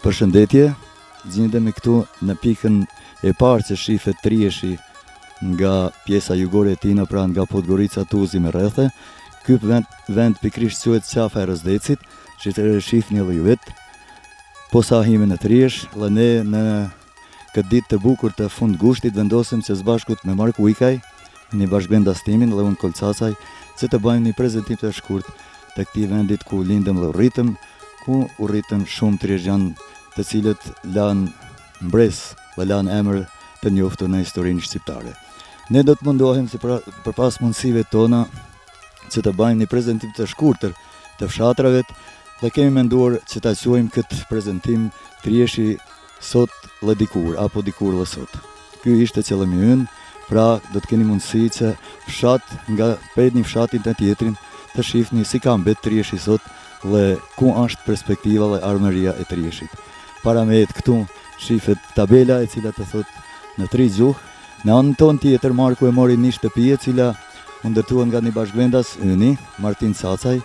Përshëndetje, gjendemi këtu në pikën e parë që shifet Trieshi nga pjesa jugore e Tina, pra nga Podgorica, Tuzi me rrethe. Ky vend pikrisht quhet qafa e Rëzdecit, që shifni edhe ju vetë. Po sa hime në Triesh, dhe ne në këtë ditë të bukur të fund gushtit vendosim që zbashkut me Mark Uikaj, një bashkëvendastimin dhe unë Kolcasaj, që të bëjmë një prezentim të shkurt të këtij vendit ku lindëm dhe urritëm, ku urritëm shumë triezhanë të cilët lanë mbres dhe lanë emër të njoftur në historinë shqiptare. Ne do të mundohem si përpas mundësive tona që të bëjmë një prezentim të shkurtër të fshatrave dhe kemi menduar që ta quajmë këtë prezentim Trieshi sot dhe dikur apo dikur dhe sot. Ky ishte qëllimi ynë, pra do të keni mundësi që fshat nga prej një fshatin të tjetrin të shihni si ka mbet Trieshi sot dhe ku është perspektiva dhe armëria e Trieshit. Para me jetë këtu shifet tabela e cila të thot në 3 gjuhë. Në anën tonë tjetër Marku e mori një shtëpi e cila u ndërtuan nga një bashkëvendas yni, Martin Cacaj.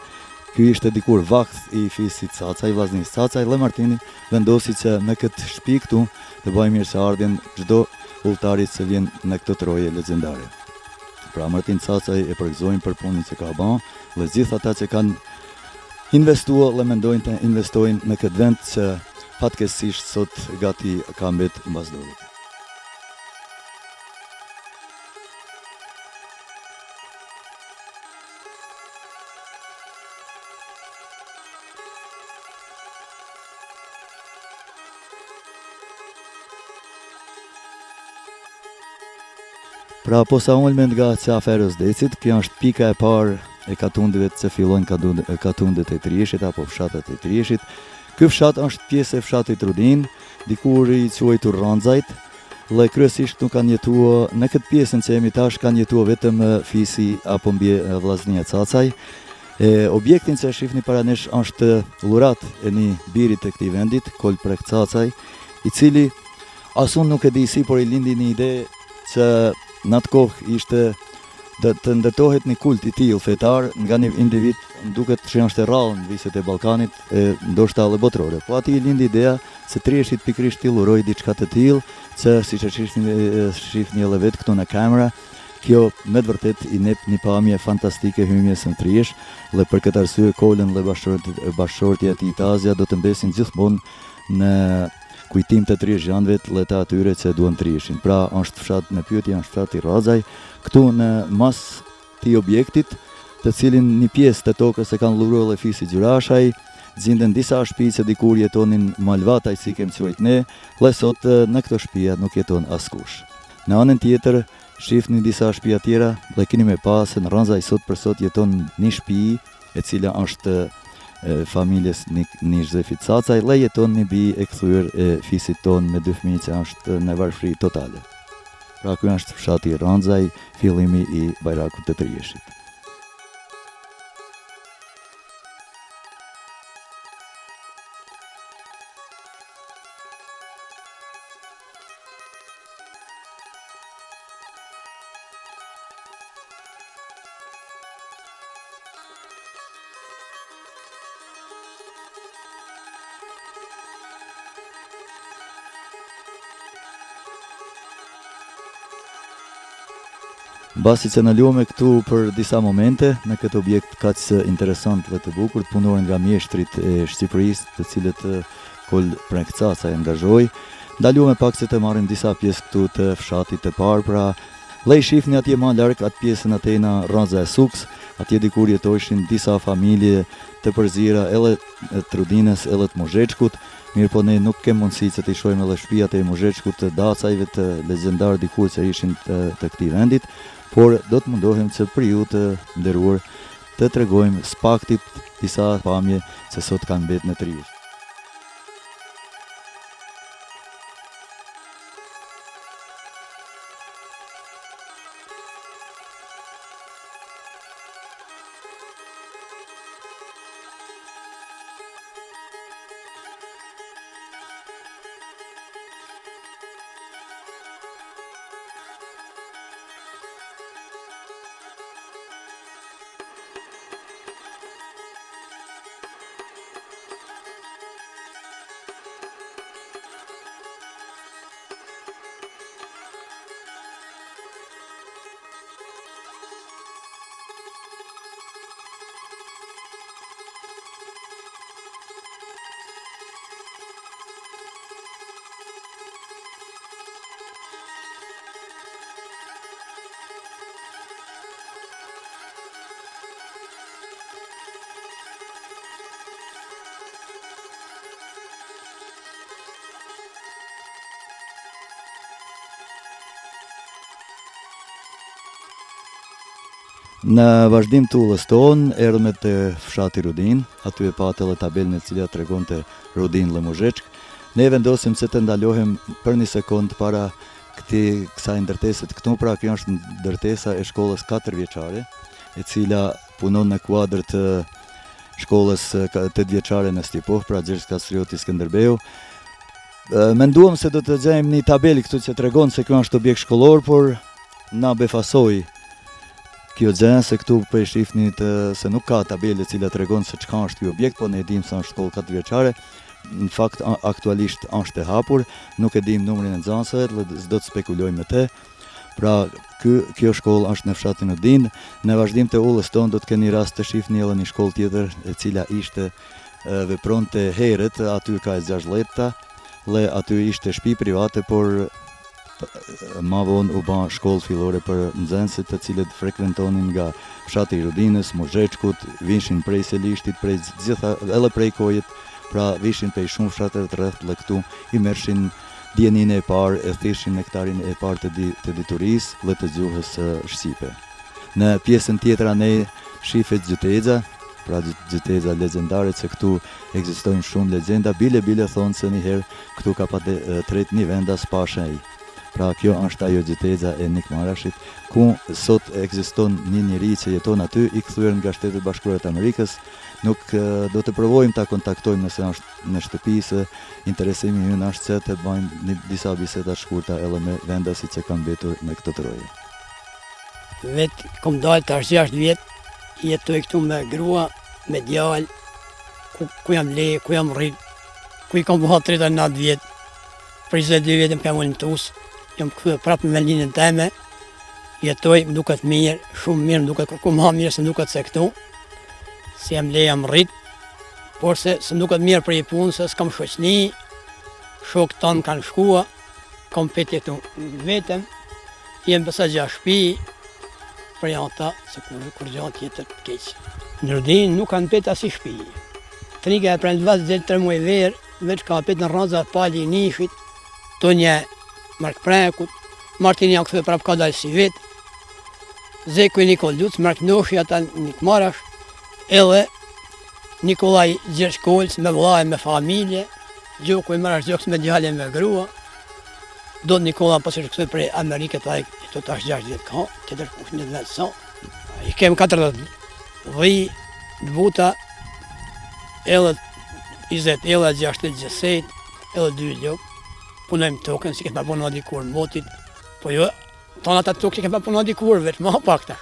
Ky ishte dikur vakth i fisit Cacaj, vllaznis Cacaj, dhe Martini vendosi që me këtë shtëpi këtu të bëjë mirëseardhjen çdo udhëtarit që vjen në këtë troje legjendare. Pra Martin Cacaj e përgëzojmë për punën që ka bën dhe gjithë ata që kanë investuar dhe mendojnë të investojnë në këtë vend që fatkeqësisht sot gati ka mbet mbasdorur. Pra po sa ulmen nga qafa e Rëzdecit, kjo është pika e parë e katundeve që fillojnë katundet e Trieshit apo fshatet e Trieshit. Ky fshat është pjesë e fshatit Rudin, dikur i quajtur Ranxajt, dhe kryesisht nuk kanë jetuar në këtë pjesën që jemi tash, kanë jetuar vetëm fisi apo mbi vllaznia Cacaj. Objektin që shihni para nesh është llurat e një birit të këtij vendit, Kolprek Cacaj, i cili asun nuk e di si, por i lindi një ide që në atë kohë ishte të ndërtohet një kult i tillë fetar nga një individ, duket që është e rrallë në viset e Ballkanit, ndoshta edhe botërore. Po atij i lindi ideja se Trieshit pikrisht t'i uroj diçka të tillë, që siç e shihni edhe vetë këtu në kamera, kjo me të vërtet i nep një pamje fantastike hymjes në Triesh, dhe për këtë arsye Kolën dhe bashkëshortja e tij Tazja do të mbesin gjithmonë në kujtim të triezhanëve dhe të atyre që duan Trieshin. Pra është fshat në pyetje, është fshati Ranxaj, këtu në mas të objektit, të cilin një pjesë të tokës e kanë lluruar dhe fisi Gjyrashaj, gjenden disa shtëpi që dikur jetonin malvataj si kem thënë ne, dhe sot në këto shtëpi nuk jeton askush. Në anën tjetër shihni disa shtëpi tjera dhe keni më pas se në Ranxaj sot për sot jeton një shtëpi e cila është familjes Nishzefit Cacaj, dhe jeton një bi e kthyer e fisit ton me 2 fëmijë që është në varfëri totale. Pra ky është fshati Ranxaj, fillimi i Bajrakut të Trieshit. Basi që në lume këtu për disa momente në këtë objekt kaq interesant dhe të bukur, të punuar nga mjeshtrit e Shqipërisë, të cilët Kolprek Cacaj angazhoi, ndaluam pak që të marrim disa pjesë këtu të fshatit të parë, pra dhe i shihni atje më larg atë pjesën Atena Ranxa e Suks, atje dikur jetojshin disa familje të përzira edhe të Rudinës edhe të Muzhexhkut. Mirë po ne nuk kem mundësi që të shohim edhe shtëpiat e Muzhexhkut, të Dacajve të legjendar dikur që ishin të këtij vendit, por do të mundohem që për ju të nderuar të tregojmë spaktit disa pamje që sot kanë mbet në Triesh. Në vazhdim të udhës tonë, erdhëm te fshati Rudin, aty e patë edhe tabelën e cila tregonte Rudin Lëmuzheçk. Ne vendosim se të ndalohem për një sekond para kësaj ndërtese këtu, pra kjo është ndërtesa e shkollës 4 vjeçare, e cila punon në kuadër të shkollës 8 vjeçare në Stipov, pra Gjergj Kastrioti Skënderbeu. Menduam se do të gjejmë një tabelë këtu që tregon se kjo është objekt shkollor, por na befasoi kjo gjë, se këtu po e shihni se nuk ka tabelë e cila tregon se çka është ky objekt, po ne e dimë se është shkollë 4 vjeçare. Në fakt aktualisht është e hapur, nuk e dim numrin e nxënësve, s'do të spekulojmë me të. Pra kjo shkollë është në fshatin Rudin. Në vazhdim të udhës tonë do të keni rast të shihni edhe një shkollë tjetër e cila ishte vepronte herët, aty ka e 6 leta, dhe aty ishte shtëpi private, por ma vonë u bë shkollë fillore për nxënësit të cilët frekuentonin nga fshati i Rudinës, Muzheçkut, vishin prej Selishtit, prej gjitha edhe prej Kojit, pra vishin prej shumë fshateve të rreth, dhe këtu i merrshin dijenin e parë, e thjeshin nektarin e parë të diturisë dhe të gjuhës shqipe. Në pjesën tjetër ne shihet Gjuteza, pra Gjuteza legjendare, se këtu ekzistojnë shumë legjenda, bile thonë se një herë këtu ka tret një vendas pashej. Pra kjo është ajo Gjuteza e Nikmarashit, ku sot ekziston një njeri që jeton aty, i kthyer nga Shtetet Bashkuara të Amerikës. Nuk do të provojmë ta kontaktojmë nëse është në shtëpi, se interesimi ynë është se të bëjmë disa biseda të shkurta edhe me vendasit që kanë mbetur në këtë troje. Vetë kom dalë tash 6 vjet, jetoj këtu me grua, me djalë, ku jam le, ku jam rrit, ku i kam bëha 39 vjet, për 22 vjet më kam ullë në tus, jam kthyer prapë me linjën teme, jetoj, më duket mirë, shumë mirë, më duket kërku më mirë se më duket se këtu, se jam le, jam rrit, por se më duket mirë për i punë, se s'kam shoqni, shokët tanë kanë shkua, kam petje këtu vetëm, jem pësa gja shtëpi, për janë ta, se kur gjatë tjetër keq. Në Rudin nuk kanë pet as i shtëpi. Trika e prandvat dhe 3 muaj verë, veç ka pet në rranza pali i nishit, tonja Mark Prekut, Martin janë kthyer prap ka dalë si vet. Zeku i Nikol Luc, Mark Noshi ata Nikmarash, edhe Nikolaj Gjergj Kolc me vëllai me familje, Gjoku i Marash Gjoks me djalin me grua. Do Nikola pas është kthyer prej Amerikës, ai këto tash 6 vjet ka, tjetër kush në vetë sa. I kem 40 vëj, dvuta, edhe 20, edhe 60 gjësejt, edhe 2 lop. Punojmë tokën, si kemë punuar dikur në botit, po jo, tonë ata tokë që kemë punuar dikur, veç ma pakta.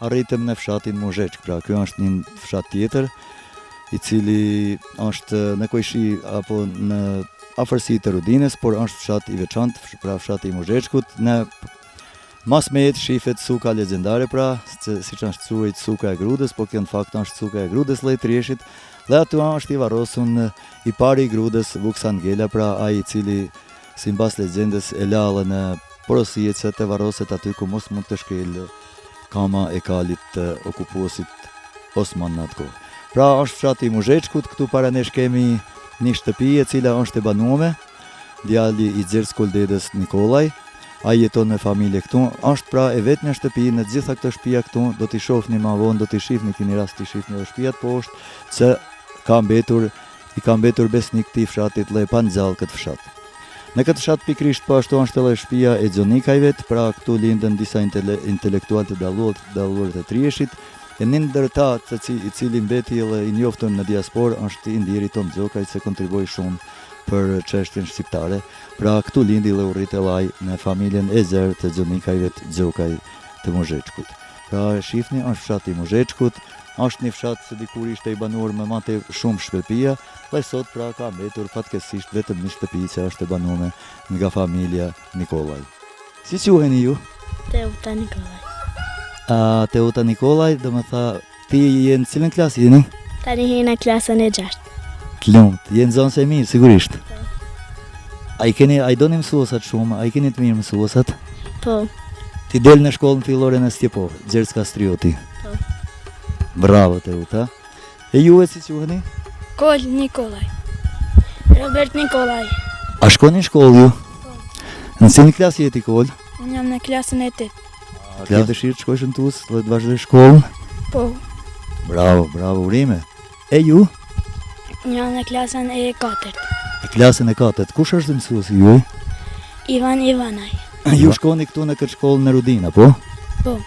Arritëm në fshatin Muzheçk, pra kjo është një fshat tjetër, i cili është në Kojshi apo në afërsi të Rudinës, por është fshat i veçantë, pra fshati i Muzheçkut. Në mas me jetë shihet suka legjendare, pra siç është thuajt suka e Grudës, po kjo në fakt është suka e Grudës lloj Trieshit, dhe aty është i varrosun i pari i Grudës, Vuksa Ngela, pra ai i cili sipas legjendës e la në porosie që të varroset aty ku mos mund të shkel kama e kalit të okupuesit Osman në atë kohë. Pra është fshati i Muzheçkut, këtu para nesh kemi një shtëpi e cila është e banuar, djali i Gjergj Koldedës Nikolaj, ai jeton me familje këtu, është pra e vetmja shtëpi në të gjitha këto shtëpia këtu, do t'i shohni më vonë, do t'i shihni keni rast t'i shihni edhe shtëpiat poshtë, që i ka mbetur besnik këtij fshatit dhe e pangjall këtë fshat. Në këtë fshat pikrisht po ashtu është edhe shtëpia e Xhonikajve, pra këtu lindën disa intelektualë të dalluar të Trieshit, e një ndër ta i cili mbeti edhe i njoftën në diasporë është Indiri Tom Xhokaj, se kontriboi shumë për çështjen shqiptare. Pra këtu lindi dhe u rrit edhe ai në familjen e zerë të Xhonikajve të Xhokaj të Muzheçkut. Pra shihni, është fshati i Muzheçkut, është një fshat që dikur ishte i banuar me mate shumë shtëpia, dhe sot pra ka mbetur fatkeqësisht vetëm një shtëpi që është e banuar nga familja Nikolaj. Si quheni ju? Teuta Nikolaj. Teuta Nikolaj, do më tha, ti je në cilën klasë jeni? Tani je në klasën e 6. Të lumt, je nxënës e mirë, sigurisht. A i doni mësuesat shumë, a i keni të mirë mësuesat? Po. Ti del në shkollën fillore në Stjepo, Gjergj Kastrioti. Po. Bravo Teuta. E ju e si quheni? Kol Nikolaj. Robert Nikolaj. A shkoni në shkollë ju? Në cilën klasë jeti Kol? Unë jam në klasën e 8. A ke dëshirë të shkosh në TUS dhe të vazhdoj shkollën? Po. Bravo, bravo, urime. E ju? Unë jam në klasën e 4. Në klasën e 4. Kush është mësuesi juaj? Ivan Ivanaj. Ju shkoni këtu në këtë shkollë në Rudina, po? Po.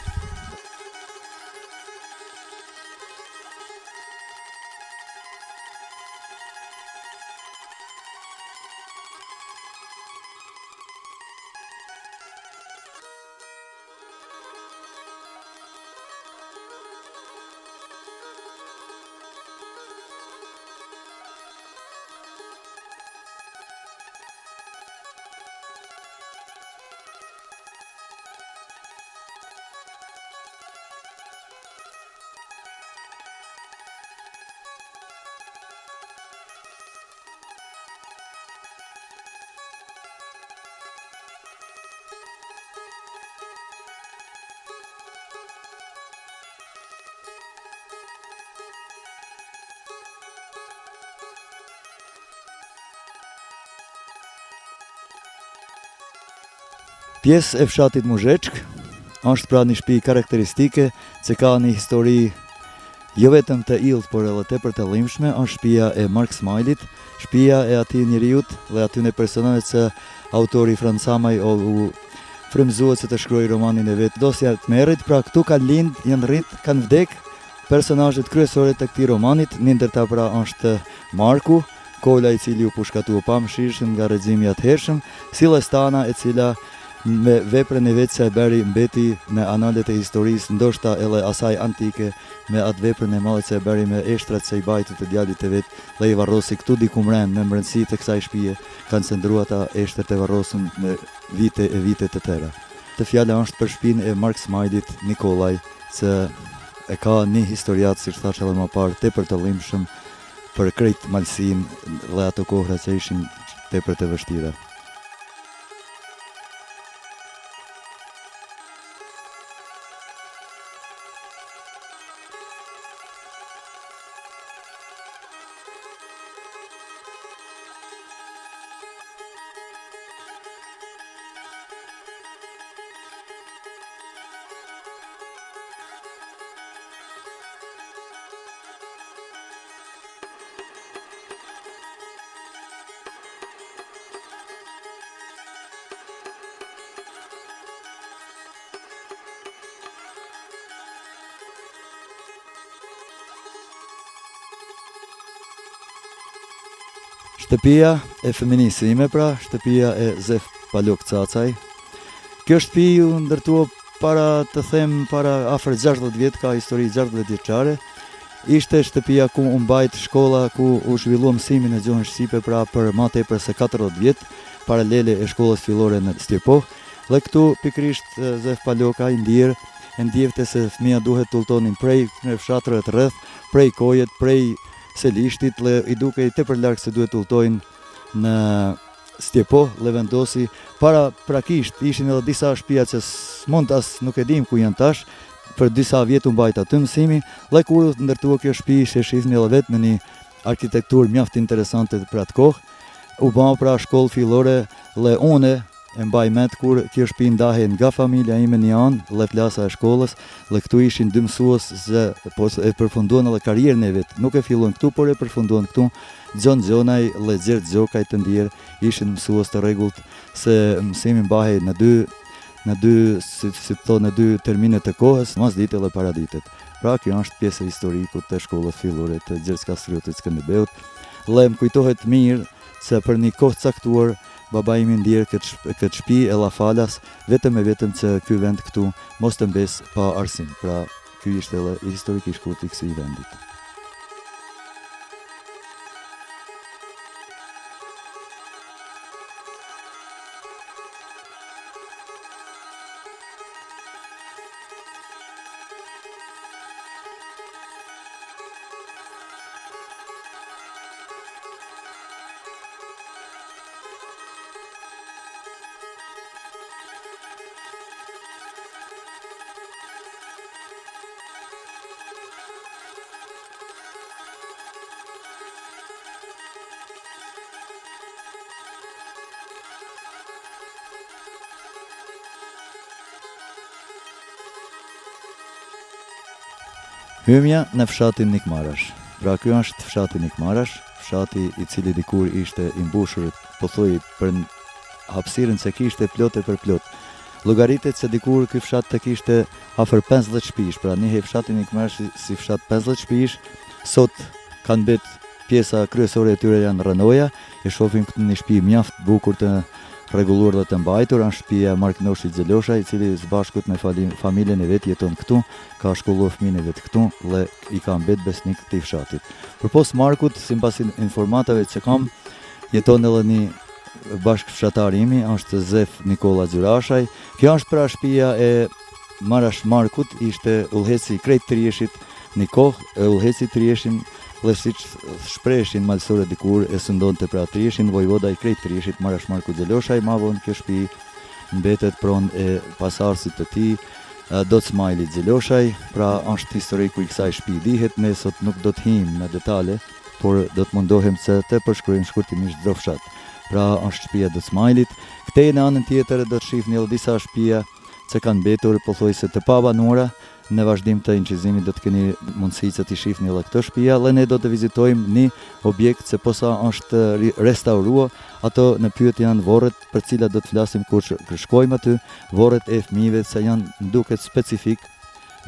Pjesë e fshatit Muzheçk është pra një shtëpi karakteristike që ka një histori jo vetëm të illt, por edhe tepër të llimshme. Është shtëpia e Mark Smajlit, shtëpia e atij njeriut dhe atyne personave që autori Franz Samaj u frymëzuar që të shkruaj romanin e vet. Dosja të merrit, pra këtu kanë lind, janë rrit, kanë vdek personazhet kryesorë të këtij romanit. Një ndërta pra është Marku, Kola i cili u pushkatua pamëshirshëm nga regjimi i atëhershëm, si Lestana e cila me veprën e vetë që e beri mbeti me analet e historisë, ndoshta edhe asaj antike, me atë veprën e madhe që e beri me eshtrat që i bajtë të djalit e vetë, dhe i varrosi këtu diku mren në mbrëmsi të kësaj shtëpie, kanë qëndruar ata eshtrat e varrosën me vite e vite të tëra. Të fjala është për shtëpinë e Mark Smajlit Nikolaj, që e ka një historiat, si thash edhe më parë, tepër të llimshëm për krejt malsin dhe ato kohra që ishin tepër të vështira. Shtëpia e feminisime, pra, shtëpia e Zef Palok Cacaj. Kjo shtëpi u ndërtua para afër 60 vjet, ka histori 60 vjeçare. Ishte shtëpia ku u mbajt shkolla ku u zhvillua mësimi në gjuhën shqipe, pra për më tepër se 40 vjet, paralele e shkollës fillore në Stjepo. Dhe këtu pikrisht Zef Paloka i ndjevte se fëmia duhet të udhtonin prej në fshatrave të rreth, prej kojet, prej Selishtit, dhe i duke i tepër larg se duhet të udhtojnë në Stjepo, dhe vendosi prakisht ishin edhe disa shtëpia që s'mund as nuk e dim ku janë tash, për disa vjet u mbajt aty mësimi, dhe kur u ndërtua kjo shtëpi, që shihni edhe vetë me një arkitekturë mjaft interesante për atë kohë, u bë pra shkollë fillore, dhe une e mbaj mend kur kjo shtëpi ndahej nga familja ime një anë, dhe klasa e shkollës, dhe këtu ishin dy mësues që e përfunduan edhe karrierën e vet. Nuk e filluan këtu, por e përfunduan këtu. Gjon Gjonaj dhe Gjert Gjokaj të ndjerë ishin mësues të rregullt, se mësimi mbahej në dy termine të kohës, mas ditë dhe para ditët. Pra kjo është pjesë historiku të shkollës fillore të Gjergj Kastriotit Skënderbeut. Dhe më kujtohet mirë se për një kohë caktuar baba imi ndjerë këtë shtëpi e la falas, vetëm që ky vend këtu mos të mbes pa arsim. Pra ky ishte edhe historikisht kurti i këtij vendit. Hymja në fshatin Nikmarash. Pra ky është fshati Nikmarash, fshati i cili dikur ishte i mbushur pothuaj për hapësirën se kishte plot e për plot. Llogaritet se dikur ky fshat të kishte afër 50 shtëpish, pra njëhe fshatin Nikmarash si fshat 50 shtëpish, sot kanë bet pjesa kryesore e tyre janë rënoja, e shohim këtu një shtëpi mjaft bukur të rregulluar dhe të mbajtur, është shtëpia Marknoshi Xelosha, i cili së bashkut me familjen e vet jeton këtu, ka shkolluar fëmijën e vet këtu dhe i ka mbet besnik këtij fshatit. Përpos Markut, sipas informatave që kam, jeton edhe një bashkëfshatar imi, është Zef Nikola Gjurashaj. Kjo është pra shtëpia e Marash Markut, ishte udhëheci krejt Trieshit, një kohë e udhëheci Trieshin, dhe siç shpreshin malësore dikur e sëndonte pra Trieshin, vojvoda i krejt Trieshit Marash Marku Xeloshaj, ma vonë kjo shtëpi mbetet pronë e pasardhësit të tij, Docmajli Xeloshaj, pra është historiku i kësaj shtëpi. Dihet, ne sot nuk do të hijmë në detale, por do të mundohem se të përshkruajmë shkurtimisht çdo fshat. Pra është shtëpia Docmajlit. Këtej në anën tjetër do të shihni edhe disa shtëpia që kanë mbetur pothuajse të pabanuara. Në vazhdim të incizimit do të keni mundësi që të shihni edhe këtë shtëpi, dhe ne do të vizitojmë një objekt që posa është restauruar. Ato në pyetje janë vorret për cilat do të flasim kur shkojmë aty, vorret e fëmijëve që janë duket specifik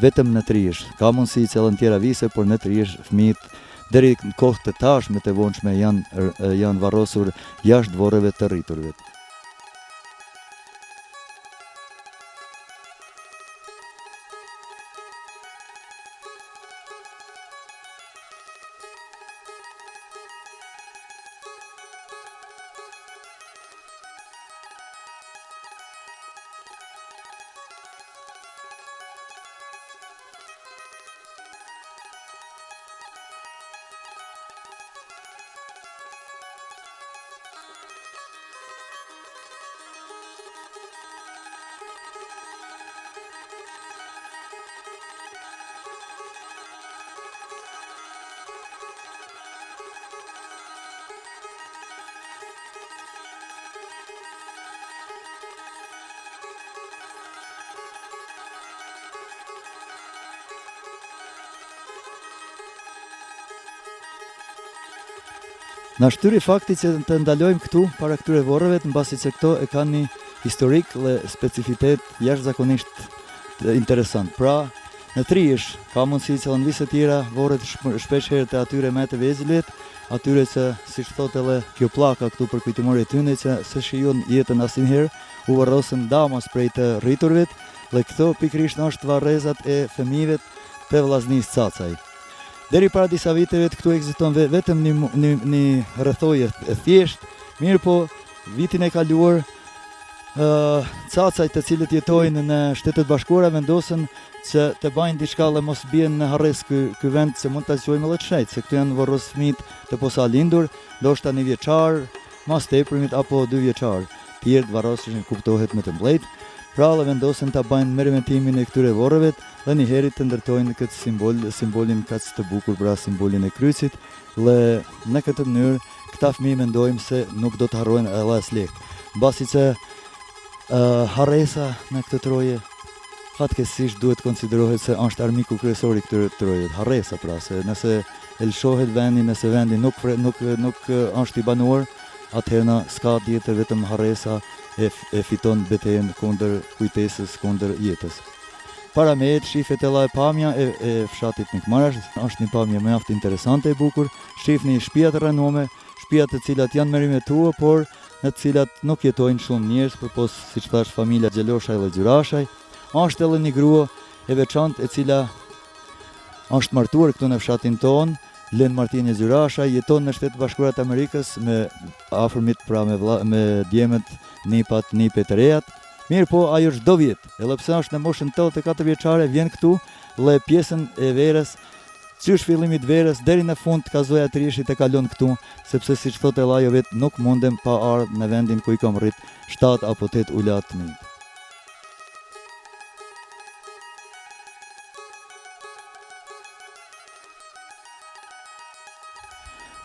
vetëm në Triesh. Ka mundësi që edhe në tjera vise, por në Triesh fëmijët deri në kohë të tashme të vonshme janë varrosur jashtë vorreve të rriturve. Na shtyri fakti që të ndalojmë këtu para këtyre vorreve, mbasi që këto e kanë një historik dhe specifitet jashtëzakonisht interesant. Pra, në Triesh ka mundësi që në vise tjera vorret shpesh herë të atyre me të vezëlet, atyre që siç thotë edhe kjo pllaka këtu për kujtimore tyne që se shijon jetën asnjëherë, u varrosen damas prej të rriturve, dhe këto pikërisht është varrezat e fëmijëve të vllaznisë Cacaj. Deri para disa viteve këtu ekziston vetëm një rrethoje e thjeshtë, mirë po vitin e kaluar Cacajt të cilët jetojnë në Shtetet Bashkuara vendosën që të bajnë diçka dhe mos bien në harres ky vend, se mund ta quajmë edhe çajt, se këtu janë varros fëmijë të posa lindur, ndoshta 1 vjeçar, mas tepërmit apo 2 vjeçar. Tjerë varrosishin kuptohet me të mbledh. Pra dhe vendosën ta bajnë merremetimin e këtyre vorreve dhe një herë të ndërtojnë këtë simbolin kaq të bukur, pra simbolin e kryqit, dhe në këtë mënyrë këta fëmijë mendojmë se nuk do të harrojnë edhe as lehtë. Mbasi që harresa në këtë troje fatkeqësisht duhet konsiderohet se është armiku kryesor i këtyre trojeve. Harresa, pra, se nëse e lëshohet vendi, nëse vendi nuk është i banuar, atëherë s'ka tjetër vetëm harresa e fiton betejën kundër kujtesës, kundër jetës. Para me shifet e pamja e fshatit Nikmarash, është një pamje mjaft interesante e bukur. Shifni shtëpia të rënuar, shtëpia të cilat janë merimetuar, por në të cilat nuk jetojnë shumë njerëz, përpos siç thash familja Xeloshaj dhe Gjurashaj. Është edhe një grua e veçantë e cila është martuar këtu në fshatin ton, Len Martinje Gjurashaj, jeton në Shtetet Bashkuara të Amerikës me afërmit, pra me djemët, nipat, nipet e rejat. Mirë po, ajo çdo vit, edhe pse është në moshën 84 vjeçare, vjen këtu dhe pjesën e verës, qysh fillimit verës deri në fund kazoja Trieshit e kalon këtu, sepse siç thotë ajo vet, nuk mundem pa ardhur në vendin ku i kam rrit 7 apo 8 ulat të mirë.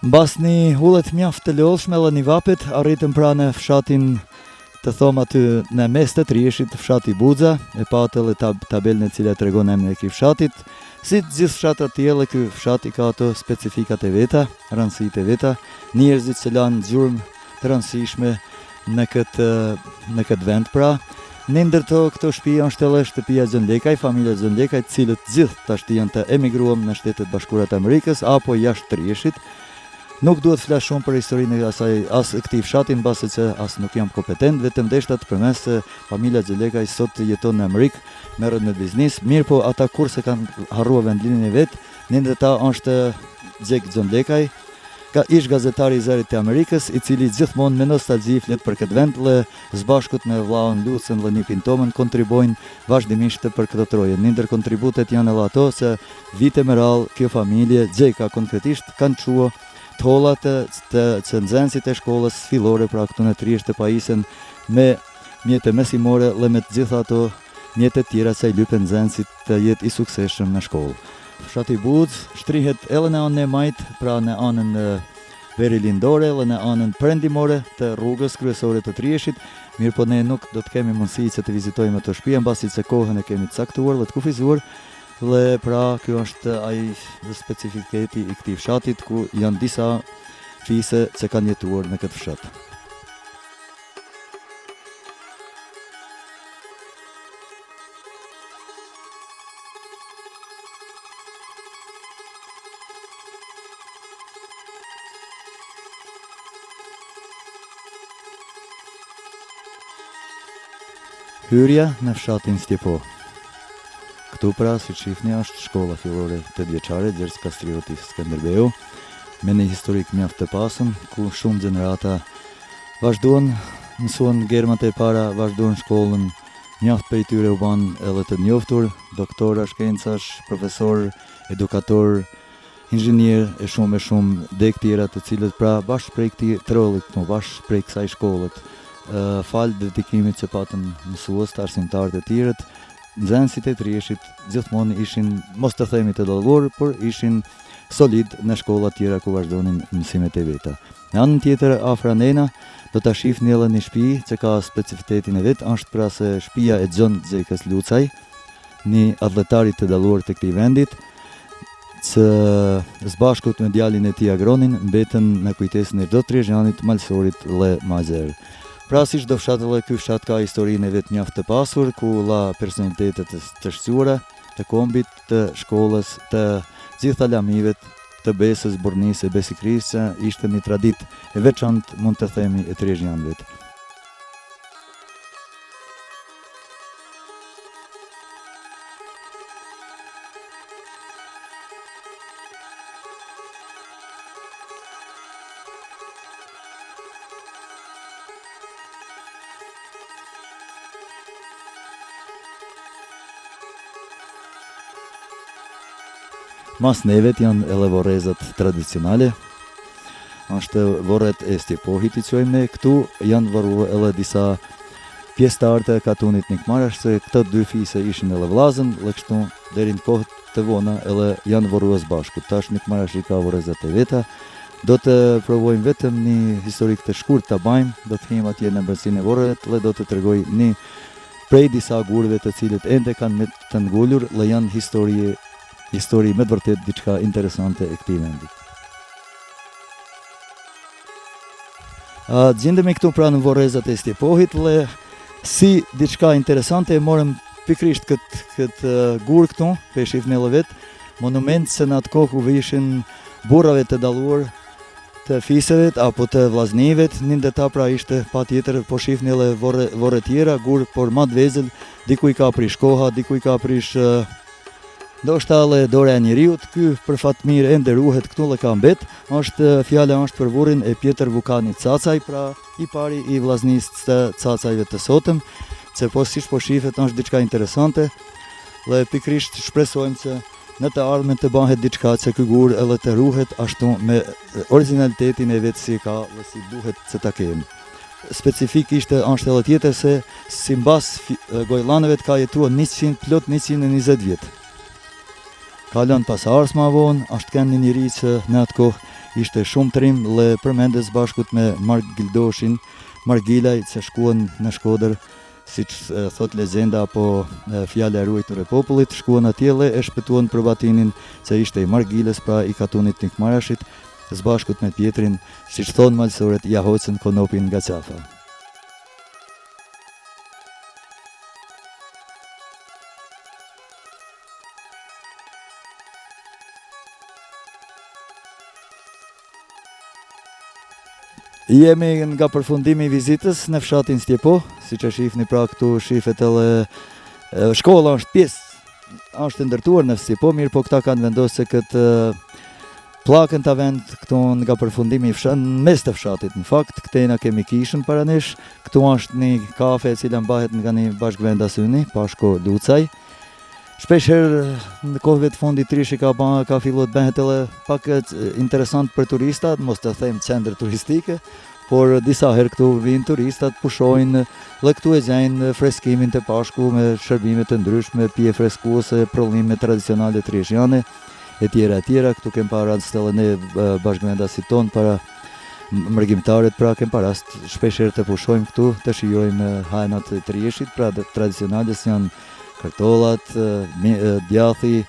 Mbas një ullet mjaft të lodhshme dhe një vapet, arritëm pra në fshatin të thom aty në mes të Trieshit, fshati Buza, e patë edhe tabelën e cila tregon emrin e këtij fshatit. Si të gjithë fshatrat tjerë, ky fshat i ka ato specifikat e veta, rëndësitë e veta, njerëzit që lanë gjurmë të rëndësishme në këtë vend pra. Në ndërto këto shtëpi është edhe shtëpia Xhonlekaj, familja Xhonlekaj, të cilët gjithë tash janë të emigruar në Shtetet Bashkuara të Amerikës apo jashtë Trieshit. Nuk duhet flas shumë për historinë e asaj as këtij fshati, mbasi që as nuk jam kompetent, vetëm deshta të përmes se familja Xhonlekaj sot jeton në Amerikë, merret me biznes, mirë po ata kurse kanë harruar vendlinjen e vet, ndër ta është Xhek Xhonlekaj, ka ish gazetari i zërit të Amerikës, i cili gjithmonë me nostalgji flet për këtë vend dhe së bashkut me vllaun Lucën dhe nipin Tomën kontribojnë vazhdimisht për këtë troje. Ndër kontributet janë edhe ato se vite me radhë kjo familje Xheka konkretisht kanë çuar tollat të nxënësit e shkollës fillore pra këtu në Triesht të pajisen me mjete mesimore dhe me të gjitha ato mjete tjera që i lypen nxënësit të jetë i suksesshëm në shkollë. Fshati Buz shtrihet edhe në anën e majt, pra në anën veri lindore dhe në anën perëndimore të rrugës kryesore të Trieshit. Mirë po ne nuk do të kemi mundësi që të vizitojmë ato shtëpi mbasi që kohën e kemi të caktuar dhe të kufizuar. Dhe pra kjo është ai specifiketi i këtij fshatit ku janë disa fise që kanë jetuar në këtë fshat. Hyrja në fshatin Stjepo. Këtu pra, si shifni, është shkolla fillore 8 vjeçare Gjergj Kastrioti Skënderbeu, me një historik mjaft të pasëm, ku shumë gjenerata vazhduan, mësuan gërmat e para, vazhduan shkollën, mjaft prej tyre u ban edhe të njoftur, doktora shkencash, profesor, edukator, inxhinier e shumë dek tjera të cilët pra bashkë prej këtij trollit, bashkë prej kësaj shkollët, falë dedikimit që patën mësues të arsimtarët e tjerët, nxënësit e Trieshit gjithmonë ishin, mos të themi të dallur, por ishin solid në shkolla tjera ku vazhdonin mësimet e veta. Në anën tjetër afër nena do ta shihni edhe një shtëpi që ka specifitetin e vet, është pra se shtëpia e Xhon Xhekës Lucaj, një atletari të dalluar të këtij vendit, që së bashkut me djalin e tij Agronin mbetën në kujtesën e çdo triezhanit, malsorit dhe Mazer. Pra si çdo fshat edhe ky fshat ka historinë e vet mjaft të pasur, ku la personalitetet të shquara, të kombit, të shkollës, të gjitha lamivet, të besës, burnisë, besikrisë, që ishte një traditë e veçantë, mund të themi, e triezhanëve. Mas nevet janë edhe vorrezat tradicionale, është vorret e Stjepohit i quajmë ne. Këtu janë varruar edhe disa pjesëtar të katunit Nikmarash, se këto dy fise ishin edhe vllazën, dhe kështu deri në kohë të vona edhe janë varruar së bashku. Tash Nikmarash i ka vorrezat e veta. Do të provojmë vetëm një historik të shkurt ta bajmë, do të him atje në brendsinë e vorreve dhe do të tregoj një prej disa gurëve të cilët ende kanë me të ngulur dhe janë histori me të vërtet diçka interesante e këtij vendi. Gjendemi këtu pra në vorrezat e Stjepohit dhe si diçka interesante e morëm pikrisht këtë gur këtu, pe shifni edhe vet, monument se në atë kohë ku vishin burrave të dalluar të fiseve apo të vllaznive, një ndër ta pra ishte patjetër, po shifni edhe vorre tjera, gur por më të vegjël, diku i ka prish koha, diku i ka prish ndoshta edhe dora e njeriut. Ky për fat mirë ende ruhet këtu dhe ka mbet. Fjala është për burrin e Pjetër Vukanit Cacaj, pra i pari i vllaznisë të Cacajve të sotëm, që po siç po shihet është diçka interesante dhe pikrisht shpresojmë se në të ardhmen të bëhet diçka që ky gur edhe të ruhet ashtu me originalitetin e vet si ka dhe si duhet që ta kemi. Specifikisht është edhe tjetër se simbas gojllanëve ka jetuar 120 vjet. Ka lënë pasardhës më vonë, është kanë një njerëz që në atë kohë ishte shumë trim dhe përmendes bashkut me Mark Gildoshin, Margilaj që shkuan në Shkodër, si që thot lezenda apo fjale e ruajtur e popullit, shkuan atje dhe e shpëtuan për batinin që ishte i Margilës, pra i katunit Nikmarashit, zbashkut me Pjetrin, si që thonë malësoret, ja hocën konopin nga qafa. Jemi nga përfundimi i vizitës në fshatin Stjepo, si që shifni pra këtu shifet edhe shkolla është pjesë, është ndërtuar në Stjepo, mirë po këta kanë vendosë se këtë pllakën ta vend këtu nga përfundimi i fshatit, në mes të fshatit në fakt, këtejna kemi kishën para nesh, këtu është një kafe e cila mbahet nga një bashkëvendasyni, Pashko Lucaj. Shpesh herë në kohëve të fundit Trishi ka filluar të bëhet edhe pak interesant për turistat, mos të them qendër turistike, por disa herë këtu vinë turistat, pushojnë dhe këtu e gjejnë freskimin të Pashku me shërbime të ndryshme, pije freskuese, prollime tradicionale trishiane, e tjera, këtu kem para stelle ne bashkëvendasit ton para mërgjimtarët, pra kem para shpesh herë të pushojmë këtu, të shijojmë hajnat e Trishit, pra tradicionale si janë kartollat, djathi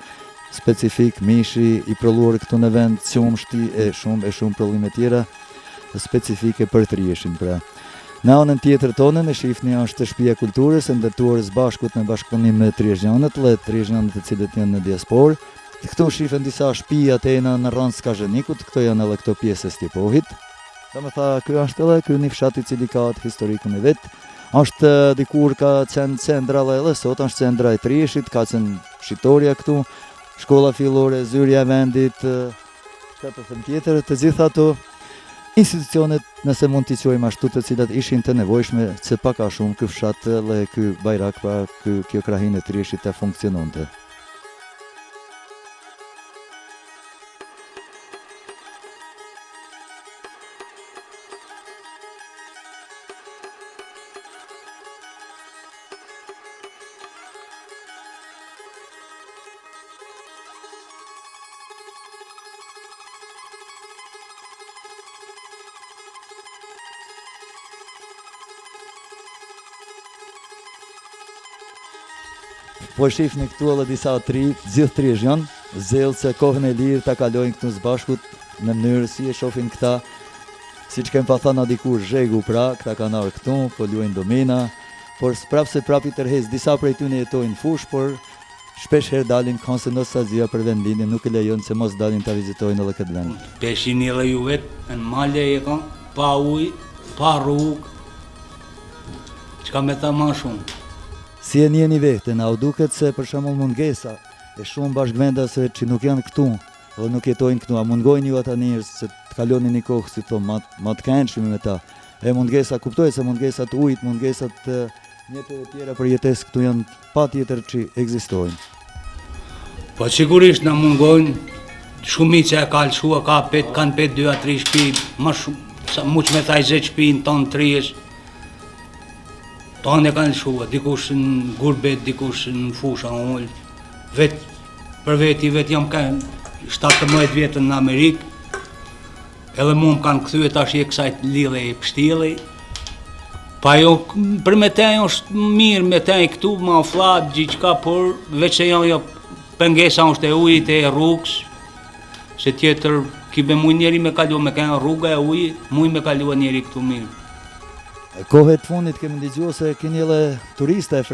specifik, mishi i prolluar këtu në vend, qumshti e shumë prollime tjera specifike për Trishin, pra. Në anën tjetër tonën e shifni është shtëpia e kulturës, e ndërtuar së bashkut me bashkëpunim me Trizhjanët, të cilët janë në diasporë. Këtu shifen disa shtëpi atena në rreth Skazhenikut, këto janë edhe këto pjesë e Stjepohit. Domethënë ky është edhe ky një fshat i cili ka historikun e vet. Është dikur ka qenë centra dhe sot është centra e Trishit, ka qenë shitoria këtu, shkolla fillore, zyrja e vendit, çka të them tjetër, të gjitha ato institucionet, nëse mund t'i quajmë ashtu, të cilat ishin të nevojshme që pak a shumë ky fshat dhe ky bajrak, pra kjo krahinë e Trishit të funksiononte. Po shifni këtu edhe disa gjithë Trizhjan, zellë se kohën e lirë ta kalojnë këtu së bashkut në mënyrë si e shohin këta, siç kem pa thënë dikur zhegu, pra këta kanë ardhur këtu, po luajnë domina, por prap i tërhes, disa prej tyre jetojnë fush, por shpesh herë dalin kanë se nostalgjia për vendin, nuk e lejon se mos dalin ta vizitojnë edhe këtë vend. Peshin edhe ju vetë në male e kanë, pa ujë, pa rrugë, çka me ta më shumë. Si e njeni vetën, a u duket se për shembull mungesa e shumë bashkëvendasve që nuk janë këtu dhe nuk jetojnë këtu, a mungojnë ju ata njerëz se të kaloni një kohë si thonë ma të këndshme me ta? E mungesa, kuptoj se mungesat ujit, mungesat mjeteve tjera për jetesë këtu janë patjetër që ekzistojnë. Po sigurisht na mungojnë, shumica e ka lëshua, kanë 2-3 shtëpi, më shumë, muç me thaj 10 shtëpi në tonë Trish. Tonë e kanë lëshua, dikush në gurbet, dikush në fusha ullë. Për veti jam kanë 17 vjetën në Amerikë, edhe mu më kanë këthyë tash e kësaj lidhe i pështjeli. Pa jo, për me tej është mirë, me tej këtu, ma flatë, gjithka, por veç se jo pëngesa është e ujit e rrugës, se tjetër, kibe muj njeri me kalu, me kënë rruga e ujit, muj me kalu njeri këtu mirë. Kohët të fundit kemi ndigjuar se keni edhe turista e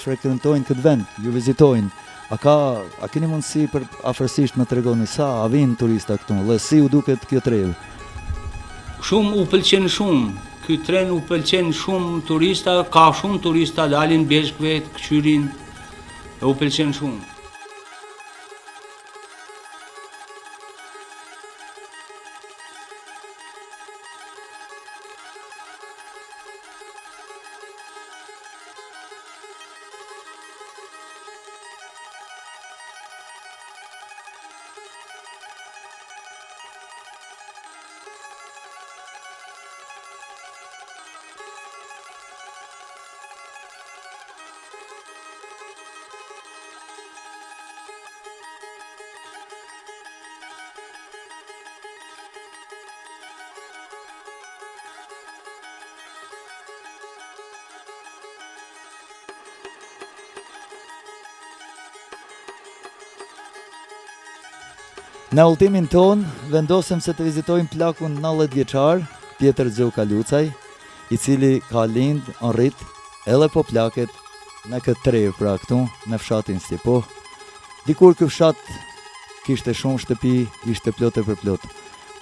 frekuentojnë këtë vend, ju vizitojnë. A keni mundësi për afërsisht më tregoni sa a vinë turista këtu dhe si u duket kjo trevë? Shumë u pëlqen shumë. Ky tren u pëlqen shumë turista, ka shumë turista dalin bjeshkve, këqyrin, u pëlqen shumë. Në ultimin ton, vendosëm se të vizitojmë plakun 90 vjeçar, Pjetër Gjoka Lucaj, i cili ka lind, në rrit, edhe po plaket në këtë trevë pra këtu, në fshatin Stjepo. Dikur ky fshat kishte shumë shtëpi, ishte plotë për plot.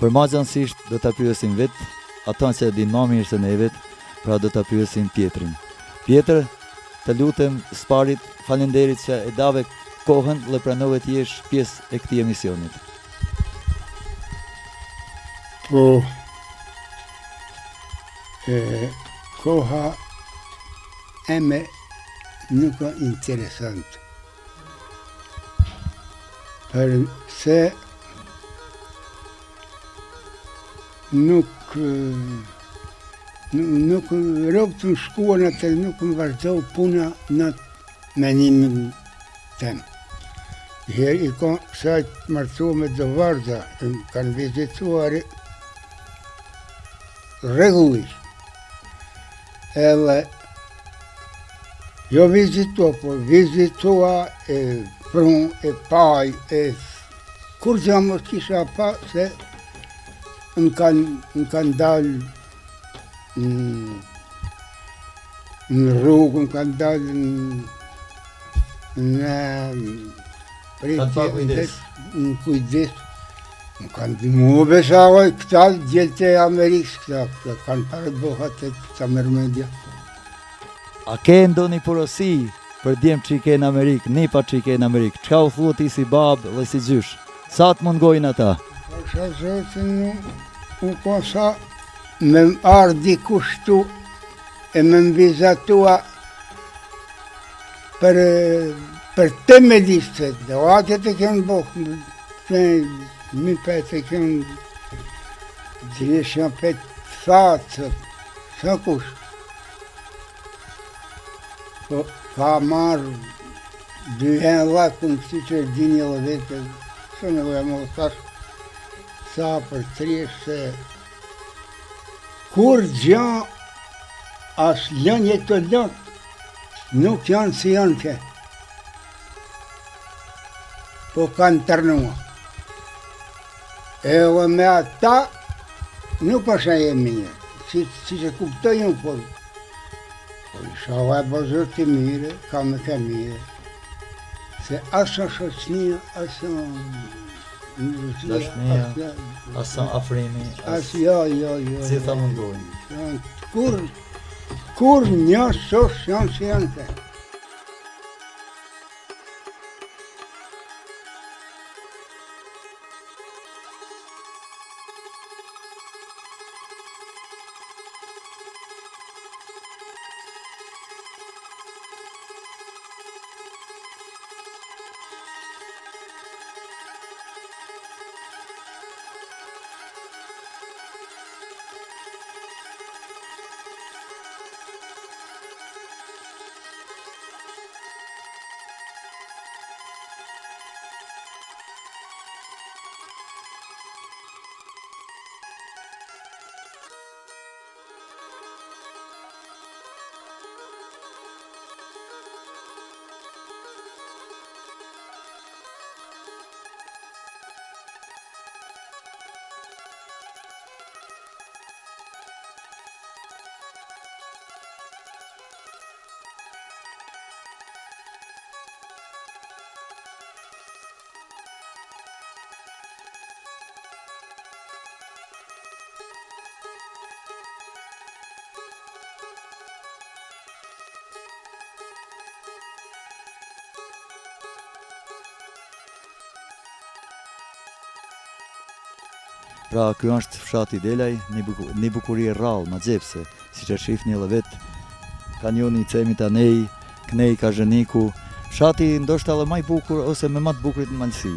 Për magjansisht do ta pyesim vetë, ata që e din më mirë se ne vetë, pra do ta pyesim Pjetrin. Pjetër, të lutem sparit, falenderit që e dave kohën dhe pranove të jesh pjesë e këtij emisionit. Po, koha eme nuk është interesant. Përse nuk robë të më shkuan atë, nuk më vazhdohu puna në menimin tem. Herë i ka sajtë martu me Dovarda, kanë vizituar rregullisht. Edhe jo vizitua, por vizitua e prun, e paj, kur gjë mos kisha pa se më kanë dalë në rrugë, më kanë dalë në kujdes. Më kanë mu besavoj këta gjelte e Amerikës këta kanë pare bohat e këta mërmendja. A ke ndoni porosi për djemë që i ke në Amerikë, nipa që i ke në Amerikë? Qka u thua ti si babë dhe si gjysh? Sa të mungojnë ata? Pasha zotin u kosa me ardi kushtu e me mbizatua për te me listet, dhe atë të kënë bëhë, mi petë kënë gjeshja petë thatë, sa kush. Po, ka marrë dyhen lakun, si që dini edhe vete, së në vëja më thash, sa për trish se kur gja as lënje të lënë, nuk janë si janë ke, po kanë tërnua. Edhe me ata nuk është e mirë, si që kuptojnë, por isha vaj bazër të mire, ka me ke mire, se asa shoqnia, asa dashnia, asa afrimi, jo. Gjitha mundojnë. Kur një sos janë si janë te. Pra, kjo është fshati Delaj, një bukuri rrallë, ma gjepse, si që shifni edhe vetë, kanjoni i Cemit Anej, Knej Kazheniku, fshati ndoshta edhe maj bukur ose me matë bukurit në malësi.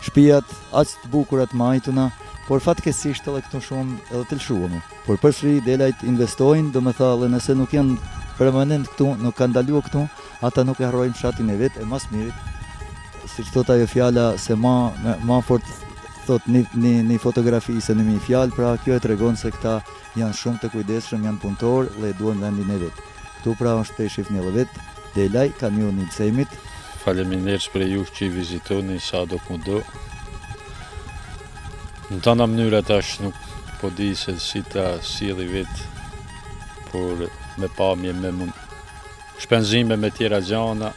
Shpijat, aqë të bukurat majtuna, por fatkesisht edhe këtu shumë edhe të lëshuame. Por përsëri Delajt investojnë, do me tha dhe nëse nuk janë permanent këtu, nuk kanë dalua këtu, ata nuk e harrojnë fshatin e vetë, e mas mirit, si që thot ajo fjala se ma fort thot një fotografi se një fjalë, pra kjo e tregon se këta janë shumë të kujdesshëm, janë punëtor dhe duan vendin e vetë. Këtu pra është të shifni edhe vetë, Delaj, kanioni i Cemit. Faleminderit për ju që i vizitoni sa do ku do. Në tana mënyra tash nuk po di se si ta sjelli vetë, por me pamje, me shpenzime me tjera gjana,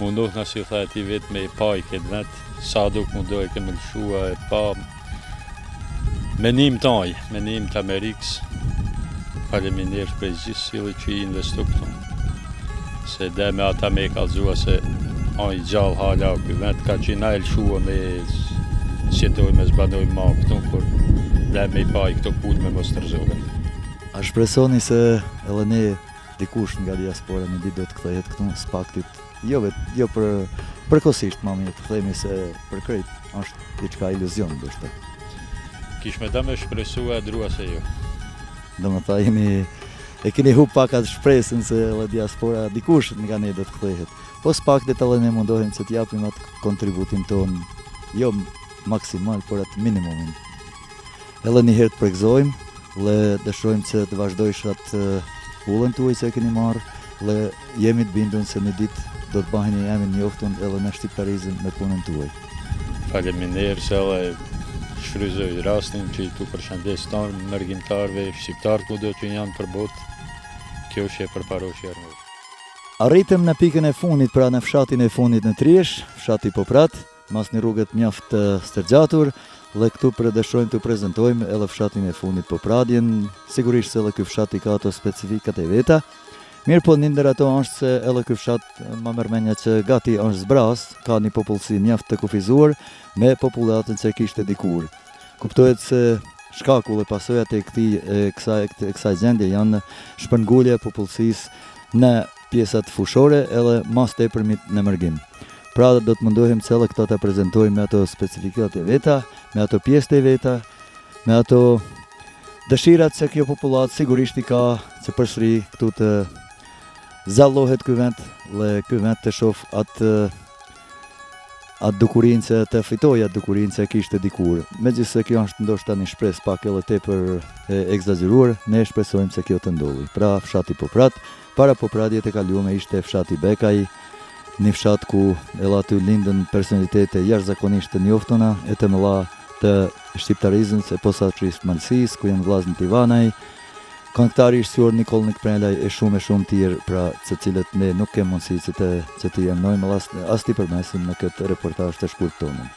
mundohna si tha ti vetë me i pa i këtë vetë, sa duk mundoh e kemë lëshua e pa menim taj, menim të Amerikës, faleminderit për gjithë sjellje që i investu këtu. Se dhe me ata me kallëzua se a i gjallë hala ky vend, ka që na e lëshua me sjetoj me zbanoj ma këtu, por dhe me i pa i këto pull me mos të rëzohen. A shpresoni se edhe ne dikush nga diaspora një ditë do të kthehet këtu s'paktit, jo përkohësisht, mami, të themi se për krejt është diçka iluzion ndoshta. Kish me da me shpresua e drua se jo. Domethënë e keni hub pak atë shpresën se edhe diaspora dikush nga ne do të kthehet. Po s'paktit edhe ne mundohemi që të japim atë kontributin ton, jo maksimal, por atë minimumin. Edhe një herë të prekzojmë, dhe dëshirojmë që të vazhdojsh atë ullën tuaj që e keni marrë, dhe jemi të bindur se një ditë do të baheni emrin njoftun edhe në shqiptarizëm me punën tuaj. Faleminderit se edhe shfryzoj rastin që i tu përshëndes tonë mërgjimtarve, shqiptarë kudo që janë për botë, kjo që e përparoshja rëmur. Arritëm në pikën e fundit, pra në fshatin e fundit në Triesh, fshati Poprat, mas një rrugët mjaft të stërgjatur, dhe këtu dëshirojmë të prezantojmë edhe fshatin e fundit Popradjen, sigurisht se edhe ky fshat i ka ato specifikat e veta. Mirë po një ndër ato është se edhe ky fshat ma mërmenja që gati është zbras, ka një popullsi mjaft të kufizuar me popullatën që kishte dikur. Kuptohet se shkaku dhe pasojat e kësaj gjendje janë shpërngulja e popullsisë në pjesat fushore edhe mas tepërmit në mërgim. Pra do të mundohem që edhe këto të prezentojmë me ato specifikat e veta, me ato pjesët e veta, me ato dëshirat që kjo popullat sigurisht i ka që përsëri këtu të zallohet ky vend, dhe ky vend të shoh atë dukurinë që të fitoj, atë dukurinë që kishte dikur. Megjithëse kjo është ndoshta një shpresë pak edhe tepër e egzageruar, ne shpresojmë se kjo të ndodhi. Pra fshati Poprat, para Popradjet e kaluame ishte fshati Bekaj, një fshat ku edhe aty lindën personalitete jashtëzakonisht të njoftuna e të mëdha të shqiptarizmit e posaçërisht Malësisë, ku janë vllaznit Ivanaj, këngëtari i shquar Nikol Nikprelaj e shumë tjerë, pra të cilët ne nuk kemi mundësi që të emnojmë as t'i përmesim në këtë reportazh të shkurt tonë.